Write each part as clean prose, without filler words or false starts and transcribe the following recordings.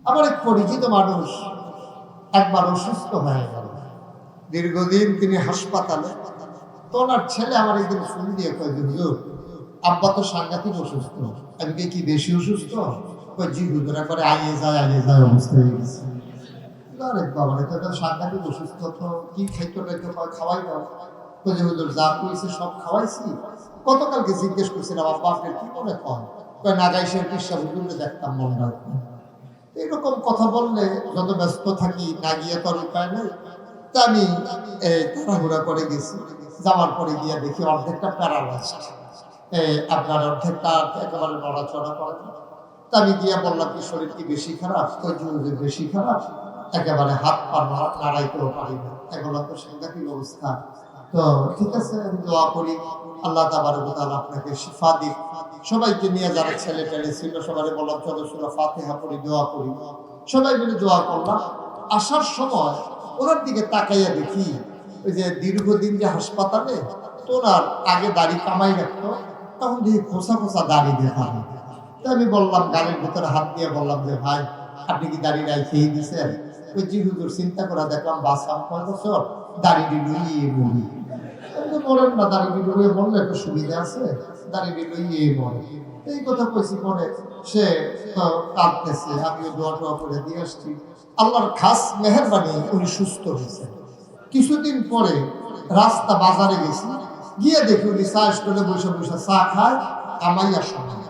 আমার এক পরিচিত মানুষ একবার অসুস্থ হয়ে গেল, দীর্ঘদিন তিনি হাসপাতালে। তো ওনার ছেলে আমার একদিন ফোন দিয়ে কয়, হুজুর আব্বা তো সাংঘাতিক অসুস্থ। আমি কি বেশি অসুস্থ? কয় জি হুজুর, একবারে আইয়ে যায় অবস্থা হয়ে গেছে। আরে বাবা, এটা তো সাংঘাতিক অসুস্থ, তো কি খাইতে টাইতে খাওয়াই দাও। কই যে হুজুর যা কইছে সব খাওয়াইছি। গতকালকে জিজ্ঞেস করছিলাম আব্বা আপনার কি মনে কয়? কয় নাগাইশের পিসা হুজুরে দেখতাম মনে হয়। এরকম কথা বললে যত ব্যস্ত থাকি না গিয়ে তো আর উপায় নেই। তা আমি তাড়াহুড়া করে গেছি। যাওয়ার পরে গিয়ে দেখি অর্ধেকটা প্যারালাইজড, আপনার অর্ধেকটা একেবারে নড়াচড়া করে না। তা আমি গিয়ে বললাম কি শরীর কি বেশি খারাপ? তো যে বেশি খারাপ, একেবারে হাত পা নাড়াইতেও পারি না, এগুলো তো সাংঘাতিক অবস্থা। তো ঠিক আছে, আমি দোয়া করি আল্লাহ তাবারক ওয়া তাআলা আপনাকে শিফা দিক। সবাইকে নিয়ে যারা ছেলে টেলে ছিল সবাই বললাম চলো সূরা ফাতিহা পড়ি, দোয়া করি। সবাই মিলে দোয়া করলাম। আসার সময় ওনার দিকে তাকাইয়া দেখি ওই যে দীর্ঘদিন যে হাসপাতালে, তো ওনার আগে দাড়ি কামাই রাখতো, তখন দেখি খোসা খোসা দাড়ি দেখা। তো আমি বললাম, গাড়ির ভিতরে হাত দিয়ে বললাম যে ভাই আপনি কি দাড়ি রাইখেই দিছেন? ওই জি হুজুর চিন্তা করে দেখলাম বাঁচলাম 5 বছর, দাড়ি লইয়ে মরি। বলেন না, দাড়ি লইয়ে মরলে একটু সুবিধা আছে, দাড়ি লইয়ে মরে। এই কথা কইছি পরে সে কাঁদতেছে, আমিও দোয়া টোয়া করে দিয়ে আসছি। আল্লাহর খাস মেহেরবানি উনি সুস্থ হয়েছে। কিছুদিন পরে রাস্তা বাজারে গেছি, গিয়ে দেখি উনি চা স্টলে বসে বসে চা খায়, আমাইয়া সময়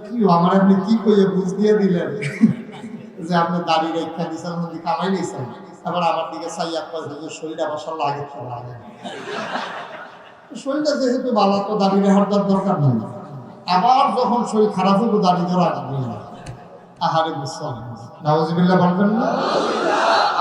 কি আমার আপনি কি কইয়ে বুঝ দিয়ে দিলেন যে আপনি দাড়ি রেখা দিচ্ছেন, মধ্যে কামাই নিয়েছেন, আবার আমার দিকে চাইয়া কয় যে শরীর আবার সব লাগে তো লাগে। শরীরটা যেহেতু ভালো, তো দাড়ি রেহার দরকার নেই। আবার যখন শরীর খারাপ হইব দাড়ি দেওয়া লাগবে। আহারে বুঝছেন, নাউজুবিল্লাহ বলবেন না।